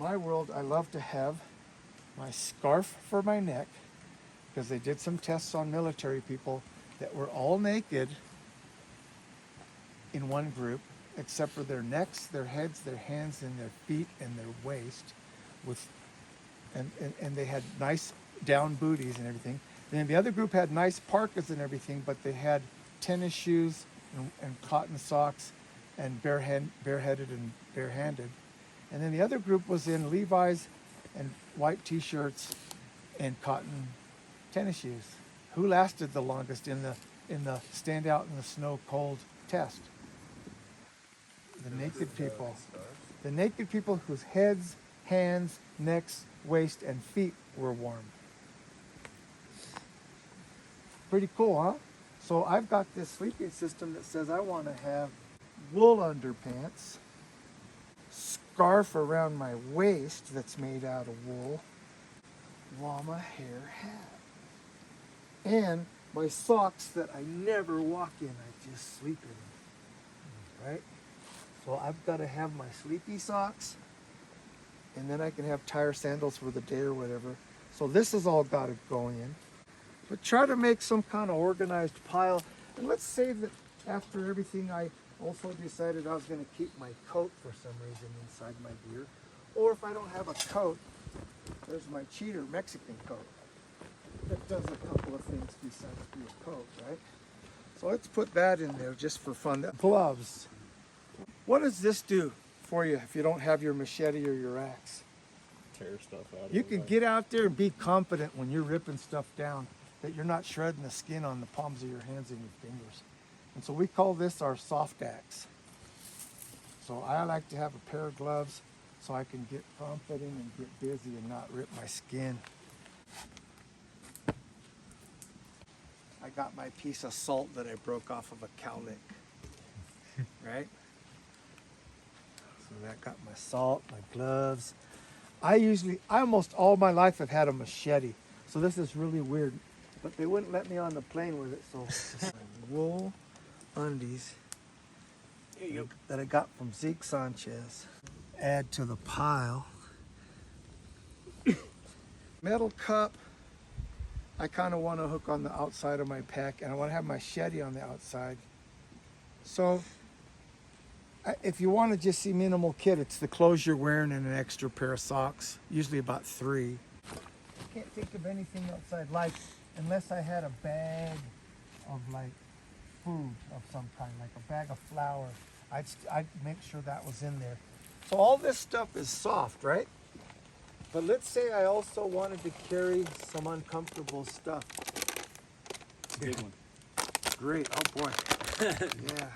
my world, I love to have my scarf for my neck, because they did some tests on military people that were all naked in one group, except for their necks, their heads, their hands, and their feet, and their waist, with, and they had nice down booties and everything. And then the other group had nice parkas and everything, but they had tennis shoes and cotton socks and bareheaded and barehanded. And then the other group was in Levi's and white t-shirts and cotton tennis shoes. Who lasted the longest in the stand out in the snow cold test? The naked people. The naked people whose heads, hands, necks, waist, and feet were warm. Pretty cool, huh? So I've got this sleeping system that says I want to have wool underpants, scarf around my waist that's made out of wool, llama hair hat, and my socks that I never walk in, I just sleep in them, right? So I've got to have my sleepy socks, and then I can have tire sandals for the day or whatever. So this has all got to go in. But try to make some kind of organized pile. And let's say that after everything, I also decided I was going to keep my coat for some reason inside my gear. Or if I don't have a coat, there's my cheater Mexican coat that does a couple of things besides be a coat, right? So let's put that in there just for fun. Gloves. What does this do for you if you don't have your machete or your axe? Tear stuff out. You can get out there and be confident when you're ripping stuff down that you're not shredding the skin on the palms of your hands and your fingers. And so we call this our soft axe. So I like to have a pair of gloves so I can get confident and get busy and not rip my skin. I got my piece of salt that I broke off of a cow lick, right? So that got my salt, my gloves. I almost all my life have had a machete. So this is really weird, but they wouldn't let me on the plane with it. So wool undies that I got from Zeke Sanchez. Add to the pile. Metal cup. I kind of want to hook on the outside of my pack, and I want to have my machete on the outside. So if you want to just see minimal kit, it's the clothes you're wearing and an extra pair of socks, usually about 3. I can't think of anything outside, like, unless I had a bag of like food of some kind, like a bag of flour. I'd make sure that was in there. So all this stuff is soft, right? But let's say I also wanted to carry some uncomfortable stuff. Big one. Great, oh boy. Yeah.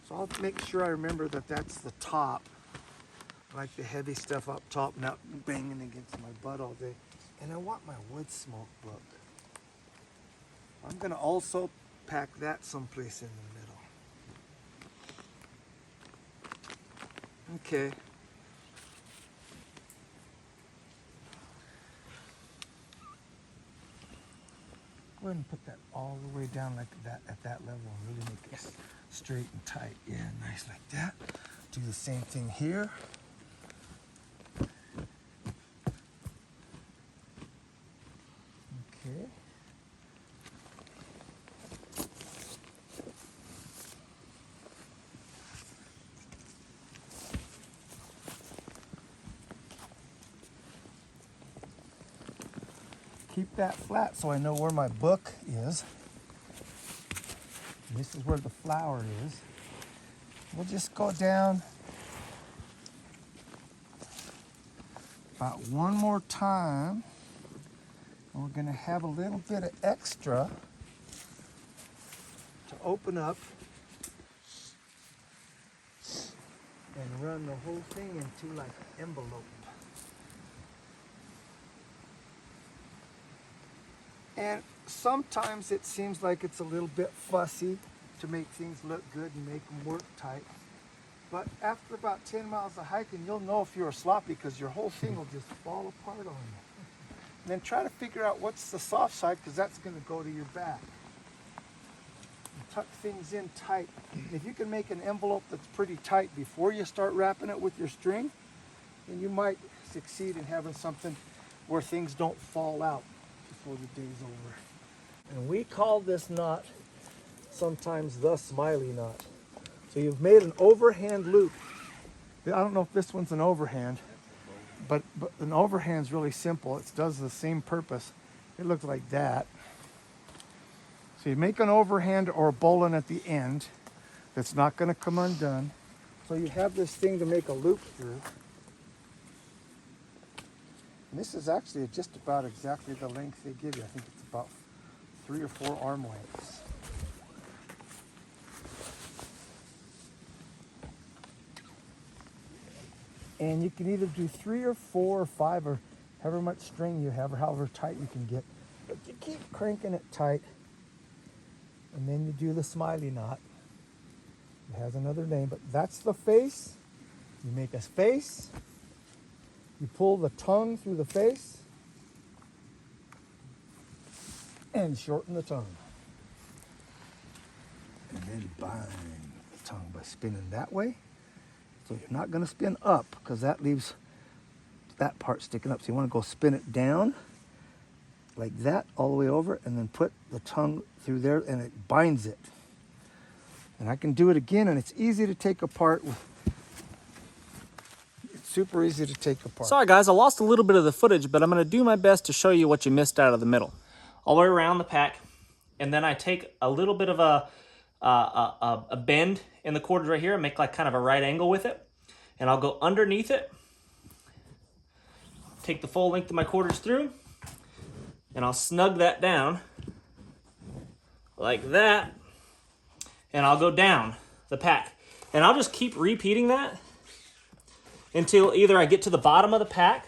So I'll make sure I remember that that's the top. I like the heavy stuff up top, not banging against my butt all day. And I want my wood smoke book. I'm gonna also pack that someplace in the middle. Okay. Go ahead and put that all the way down like that at that level and really make it straight and tight. Yeah, nice like that. Do the same thing here. Okay. Keep that flat so I know where my book is. And this is where the flour is. We'll just go down about one more time. And we're going to have a little bit of extra to open up and run the whole thing into like an envelope. And sometimes it seems like it's a little bit fussy to make things look good and make them work tight. But after about 10 miles of hiking, you'll know if you're sloppy because your whole thing will just fall apart on you. And then try to figure out what's the soft side because that's going to go to your back. And tuck things in tight. And if you can make an envelope that's pretty tight before you start wrapping it with your string, And you might succeed in having something where things don't fall out before the day's over. And we call this knot sometimes the smiley knot. So you've made an overhand loop. I don't know if this one's an overhand, but an overhand's really simple. It does the same purpose. It looks like that. So you make an overhand or a bowline at the end that's not going to come undone. So you have this thing to make a loop through. And this is actually just about exactly the length they give you. I think it's about 3 or 4 arm lengths. And you can either do 3 or 4 or 5 or however much string you have or however tight you can get. But you keep cranking it tight. And then you do the smiley knot. It has another name, but that's the face. You make a face. You pull the tongue through the face. And shorten the tongue. And then bind the tongue by spinning that way. So you're not going to spin up because that leaves that part sticking up. So you want to go spin it down like that all the way over and then put the tongue through there and it binds it. And I can do it again and it's easy to take apart. It's super easy to take apart. Sorry guys, I lost a little bit of the footage, but I'm going to do my best to show you what you missed out of the middle. All the way around the pack, and then I take a little bit of a bend in the cordage right here and make like kind of a right angle with it. And I'll go underneath it, take the full length of my cordage through, and I'll snug that down like that, and I'll go down the pack. And I'll just keep repeating that until either I get to the bottom of the pack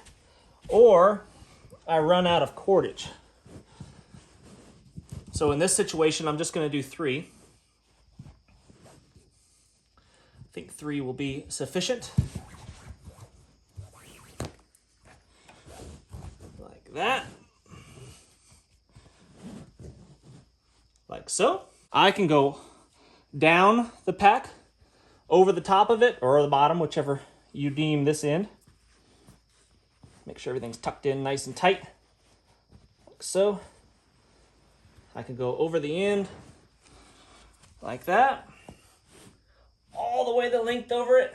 or I run out of cordage. So in this situation, I'm just going to do 3. I think 3 will be sufficient. Like that. Like so. I can go down the pack, over the top of it, or the bottom, whichever you deem this end. Make sure everything's tucked in nice and tight. Like so. I can go over the end, like that. All the way the length over it.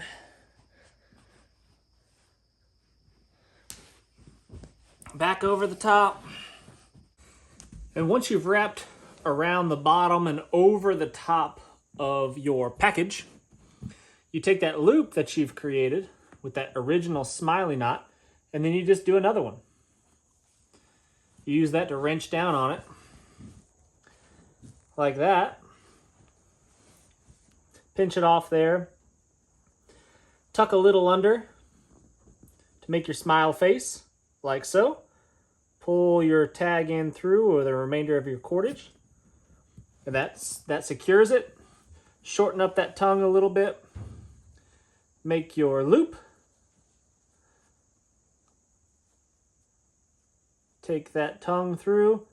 Back over the top. And once you've wrapped around the bottom and over the top of your package, you take that loop that you've created with that original smiley knot, and then you just do another one. You use that to wrench down on it, like that. Pinch it off there. Tuck a little under to make your smile face, like so. Pull your tag in through or the remainder of your cordage. And that secures it. Shorten up that tongue a little bit. Make your loop. Take that tongue through.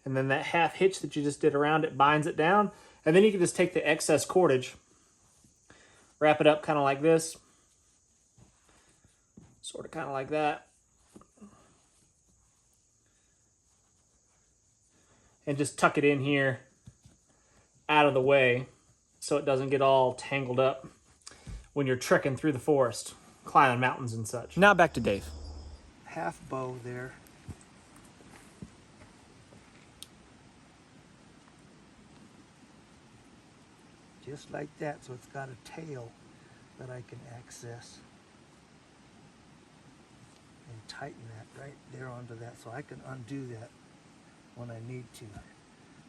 And then that half hitch that you just did around it binds it down. And then you can just take the excess cordage, wrap it up kind of like this, sort of kind of like that, and just tuck it in here out of the way so it doesn't get all tangled up when you're trekking through the forest, climbing mountains and such. Now back to Dave. Half bow there. Just like that, so it's got a tail that I can access. And tighten that right there onto that so I can undo that when I need to.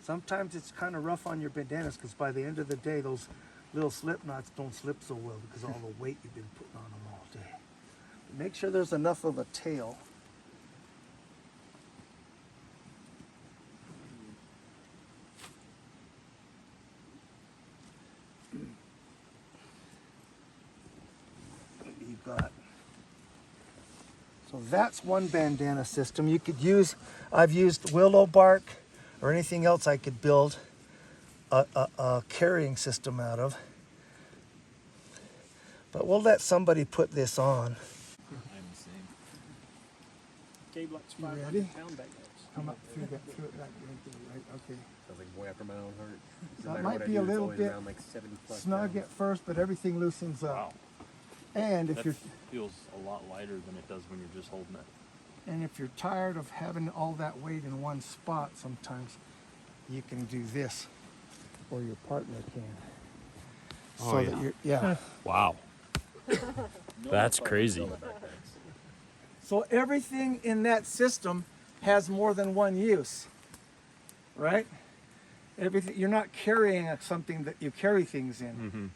Sometimes it's kind of rough on your bandanas because by the end of the day, those little slip knots don't slip so well because of all the weight you've been putting on them all day. But make sure there's enough of a tail. You've got. So that's one bandana system. You could use, I've used willow bark or anything else I could build a carrying system out of. But we'll let somebody put this on. gave like You 500 ready? pound bags. Come up through that, right? Okay. Sounds like boy after my own heart. So it might be a little bit like 70 plus snug at first, but everything loosens up. Wow. And if That you're feels a lot lighter than it does when you're just holding it. you're tired of having all that weight in one spot, sometimes you can do this, or your partner can. Oh, So yeah. that you're Wow. That's crazy. So everything in that system has more than one use, right? Everything, you're not carrying something that you carry things in. Mm-hmm.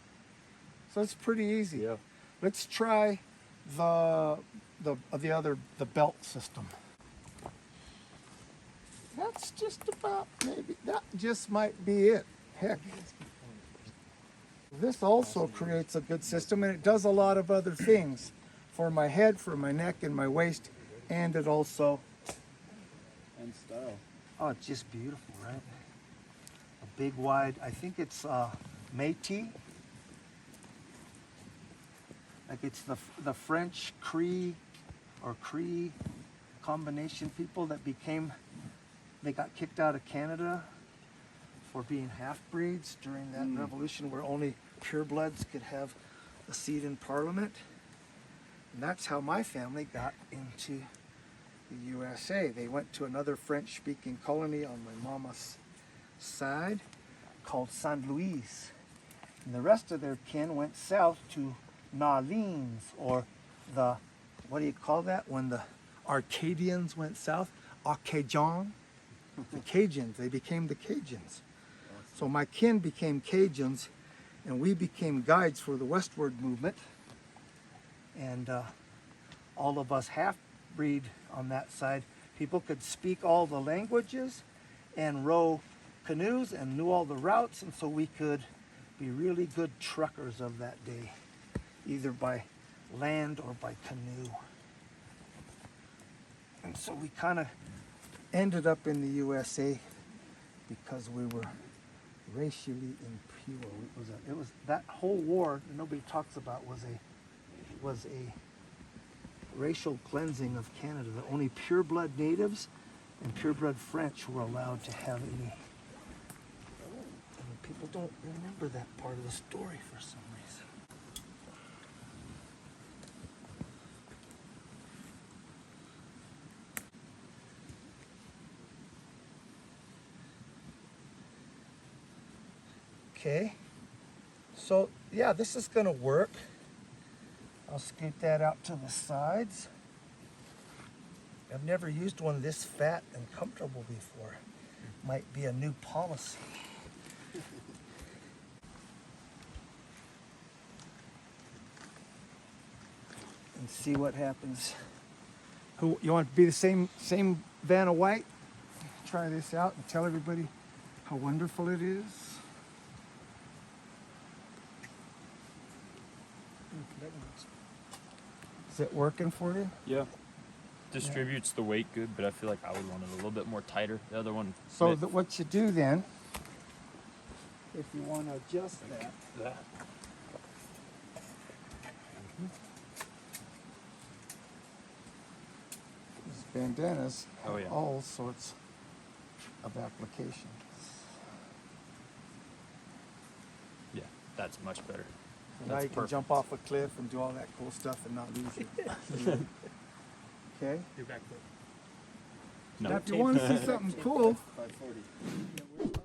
So it's pretty easy. Yeah. Let's try the belt system. That's just about, maybe that just might be it. Heck. This also creates a good system, and it does a lot of other things for my head, for my neck, and my waist, and it also. And style. Oh, it's just beautiful, right? A big, wide. I think it's Métis. Like it's the French Cree or Cree combination people that they got kicked out of Canada for being half-breeds during that revolution where only purebloods could have a seat in Parliament. And that's how my family got into the USA. They went to another French-speaking colony on my mama's side called Saint Louis. And the rest of their kin went south to Nalines, or the, what do you call that? When the Arcadians went south? Acadian. The Cajuns, they became the Cajuns. So my kin became Cajuns, and we became guides for the westward movement. And all of us half-breed on that side, people could speak all the languages and row canoes and knew all the routes, and so we could be really good truckers of that day, either by land or by canoe. And so we kind of ended up in the USA because we were racially impure. It was that whole war that nobody talks about was a racial cleansing of Canada. The only pureblood natives and pureblood French were allowed to have any. And people don't remember that part of the story for some reason. Okay, so yeah, this is going to work. I'll scoot that out to the sides. I've never used one this fat and comfortable before. Might be a new policy. And see what happens. Who you want to be the same Vanna White? Try this out and tell everybody how wonderful it is. Is it working for you? Yeah. Distributes the weight good, but I feel like I would want it a little bit more tighter. The other one. So what you do then, if you want to adjust that, these bandanas Oh, have yeah. all sorts of applications. Yeah, that's much better. Now That's you can perfect. jump off a cliff and do all that cool stuff and not lose it. Okay? No. Now if you want to see something cool, 540.